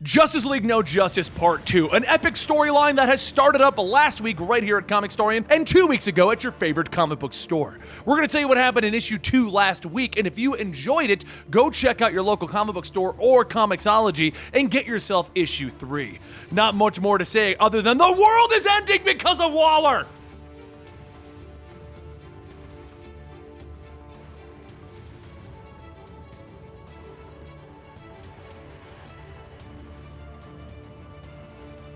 Justice League No Justice Part 2, an epic storyline that has started up last week right here at Comicstorian and 2 weeks ago at your favorite comic book store. We're going to tell you what happened in issue 2 last week, and if you enjoyed it, go check out your local comic book store or Comixology and get yourself issue 3. Not much more to say other than the world is ending because of Waller!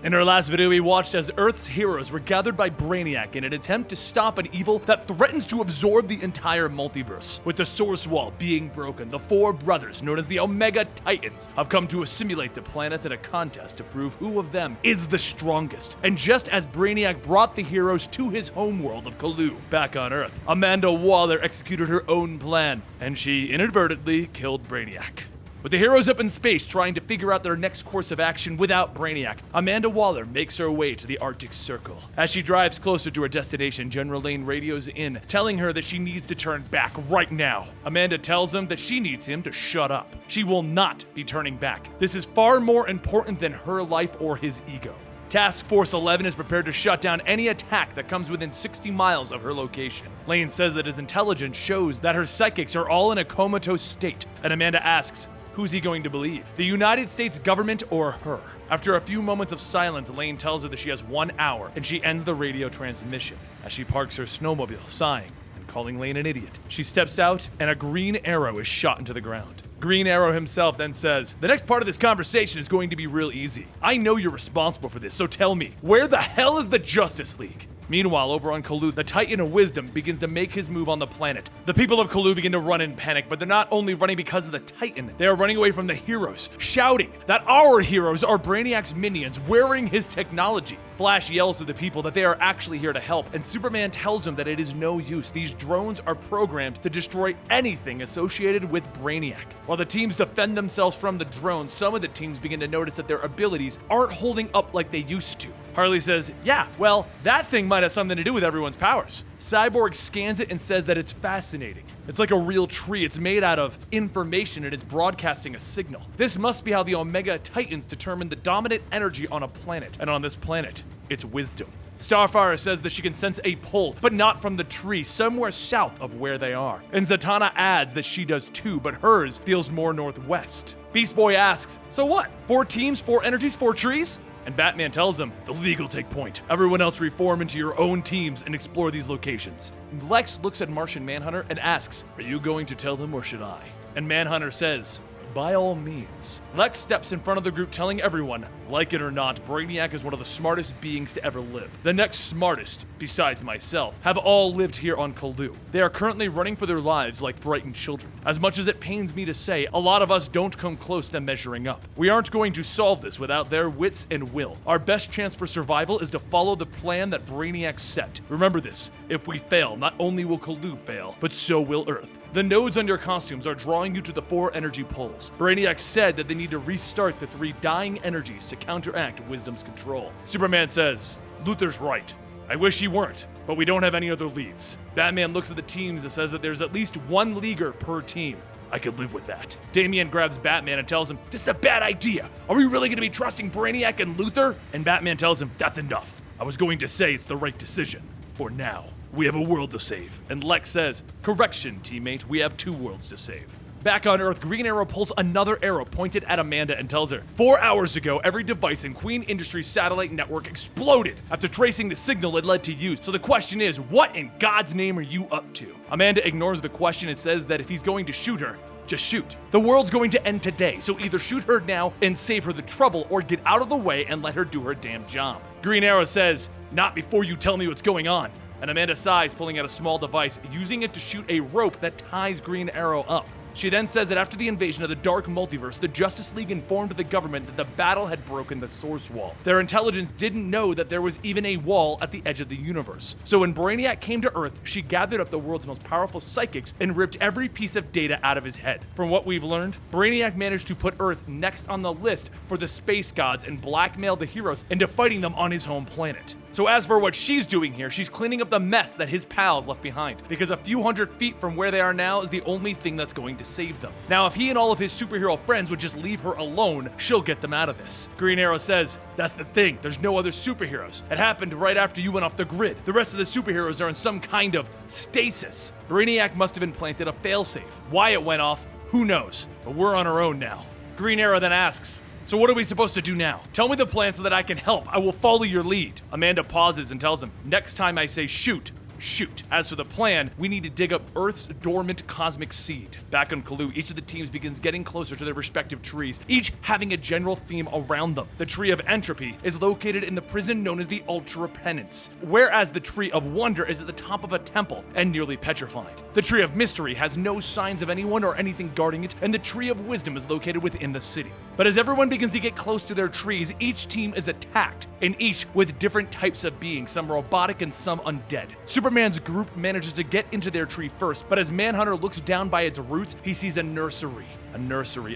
In our last video, we watched as Earth's heroes were gathered by Brainiac in an attempt to stop an evil that threatens to absorb the entire multiverse. With the source wall being broken, the four brothers, known as the Omega Titans, have come to assimilate the planets in a contest to prove who of them is the strongest. And just as Brainiac brought the heroes to his homeworld of Colu, back on Earth, Amanda Waller executed her own plan, and she inadvertently killed Brainiac. With the heroes up in space trying to figure out their next course of action without Brainiac, Amanda Waller makes her way to the Arctic Circle. As she drives closer to her destination, General Lane radios in, telling her that she needs to turn back right now. Amanda tells him that she needs him to shut up. She will not be turning back. This is far more important than her life or his ego. Task Force 11 is prepared to shut down any attack that comes within 60 miles of her location. Lane says that his intelligence shows that her psychics are all in a comatose state, and Amanda asks, who's he going to believe? The United States government or her? After a few moments of silence, Lane tells her that she has 1 hour, and she ends the radio transmission. As she parks her snowmobile, sighing and calling Lane an idiot, she steps out, and a green arrow is shot into the ground. Green Arrow himself then says, the next part of this conversation is going to be real easy. I know you're responsible for this, so tell me, where the hell is the Justice League? Meanwhile, over on Colu, the Titan of Wisdom begins to make his move on the planet. The people of Colu begin to run in panic, but they're not only running because of the Titan, they are running away from the heroes, shouting that our heroes are Brainiac's minions, wearing his technology. Flash yells to the people that they are actually here to help, and Superman tells them that it is no use. These drones are programmed to destroy anything associated with Brainiac. While the teams defend themselves from the drones, some of the teams begin to notice that their abilities aren't holding up like they used to. Harley says, yeah, well, that thing might have something to do with everyone's powers. Cyborg scans it and says that it's fascinating. It's like a real tree. It's made out of information and it's broadcasting a signal. This must be how the Omega Titans determine the dominant energy on a planet. And on this planet, it's wisdom. Starfire says that she can sense a pull, but not from the tree, somewhere south of where they are. And Zatanna adds that she does too, but hers feels more northwest. Beast Boy asks, so what? 4 teams, 4 energies, 4 trees? And Batman tells him, the league will take point. Everyone else reform into your own teams and explore these locations. Lex looks at Martian Manhunter and asks, are you going to tell them or should I? And Manhunter says, by all means. Lex steps in front of the group telling everyone, like it or not, Brainiac is one of the smartest beings to ever live. The next smartest, besides myself, have all lived here on Colu. They are currently running for their lives like frightened children. As much as it pains me to say, a lot of us don't come close to measuring up. We aren't going to solve this without their wits and will. Our best chance for survival is to follow the plan that Brainiac set. Remember this, if we fail, not only will Colu fail, but so will Earth. The nodes on your costumes are drawing you to the 4 energy poles. Brainiac said that they need to restart the 3 dying energies to counteract Wisdom's control. Superman says, Luthor's right. I wish he weren't, but we don't have any other leads. Batman looks at the teams and says that there's at least 1 leaguer per team. I could live with that. Damian grabs Batman and tells him, this is a bad idea. Are we really going to be trusting Brainiac and Luthor? And Batman tells him, that's enough. I was going to say it's the right decision. For now. We have a world to save. And Lex says, correction, teammate, we have 2 worlds to save. Back on Earth, Green Arrow pulls another arrow pointed at Amanda and tells her, 4 hours ago, every device in Queen Industries' satellite network exploded after tracing the signal it led to you. So the question is, what in God's name are you up to? Amanda ignores the question and says that if he's going to shoot her, just shoot. The world's going to end today, so either shoot her now and save her the trouble or get out of the way and let her do her damn job. Green Arrow says, not before you tell me what's going on. And Amanda sighs, pulling out a small device, using it to shoot a rope that ties Green Arrow up. She then says that after the invasion of the Dark Multiverse, the Justice League informed the government that the battle had broken the Source Wall. Their intelligence didn't know that there was even a wall at the edge of the universe. So when Brainiac came to Earth, she gathered up the world's most powerful psychics and ripped every piece of data out of his head. From what we've learned, Brainiac managed to put Earth next on the list for the space gods and blackmailed the heroes into fighting them on his home planet. So as for what she's doing here, she's cleaning up the mess that his pals left behind, because a few hundred feet from where they are now is the only thing that's going to save them. Now, if he and all of his superhero friends would just leave her alone, she'll get them out of this. Green Arrow says, "That's the thing, there's no other superheroes. It happened right after you went off the grid. The rest of the superheroes are in some kind of stasis. Brainiac must have implanted a failsafe. Why it went off, who knows? But we're on our own now." Green Arrow then asks, "So what are we supposed to do now? Tell me the plan so that I can help. I will follow your lead." Amanda pauses and tells him, "Next time I say shoot, shoot. As for the plan, we need to dig up Earth's dormant cosmic seed." Back on Cthulhu, each of the teams begins getting closer to their respective trees, each having a general theme around them. The Tree of Entropy is located in the prison known as the Ultra Penance, whereas the Tree of Wonder is at the top of a temple and nearly petrified. The Tree of Mystery has no signs of anyone or anything guarding it, and the Tree of Wisdom is located within the city. But as everyone begins to get close to their trees, each team is attacked, and each with different types of beings, some robotic and some undead. Superman's group manages to get into their tree first, but as Manhunter looks down by its roots, he sees a nursery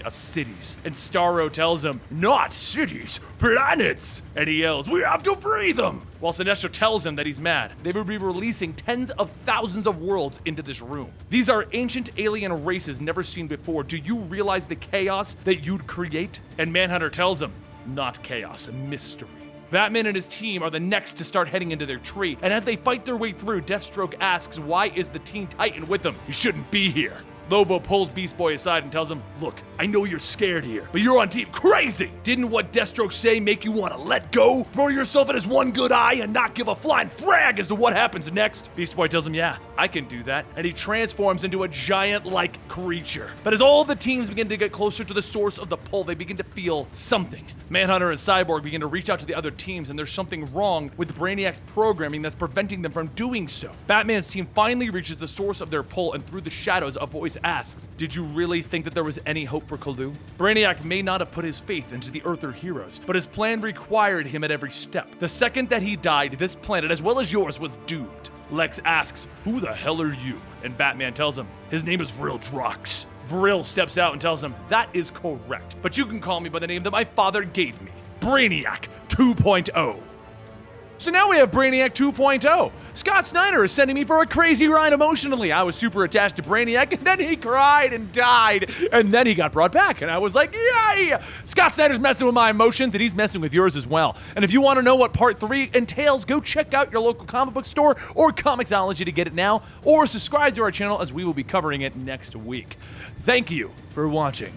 of cities. And Starro tells him, "Not cities, planets!" And he yells, "We have to free them!" While Sinestro tells him that he's mad. They will be releasing tens of thousands of worlds into this room. These are ancient alien races never seen before. Do you realize the chaos that you'd create? And Manhunter tells him, "Not chaos, mystery." Batman and his team are the next to start heading into their tree, and as they fight their way through, Deathstroke asks, why is the Teen Titan with them? He shouldn't be here. Lobo pulls Beast Boy aside and tells him, "Look, I know you're scared here, but you're on Team Crazy! Didn't what Deathstroke say make you want to let go? Throw yourself at his one good eye and not give a flying frag as to what happens next?" Beast Boy tells him, "Yeah, I can do that," and he transforms into a giant-like creature. But as all the teams begin to get closer to the source of the pull, they begin to feel something. Manhunter and Cyborg begin to reach out to the other teams, and there's something wrong with Brainiac's programming that's preventing them from doing so. Batman's team finally reaches the source of their pull, and through the shadows, a voice asks, "Did you really think that there was any hope for Cthulhu?" Brainiac may not have put his faith into the Earther heroes, but his plan required him at every step. The second that he died, this planet, as well as yours, was doomed. Lex asks, "Who the hell are you?" And Batman tells him, "His name is Vril Drox." Vril steps out and tells him, "That is correct, but you can call me by the name that my father gave me, Brainiac 2.0. So now we have Brainiac 2.0. Scott Snyder is sending me for a crazy ride emotionally. I was super attached to Brainiac, and then he cried and died, and then he got brought back, and I was like, yay! Scott Snyder's messing with my emotions, and he's messing with yours as well. And if you want to know what Part 3 entails, go check out your local comic book store or Comicsology to get it now, or subscribe to our channel as we will be covering it next week. Thank you for watching.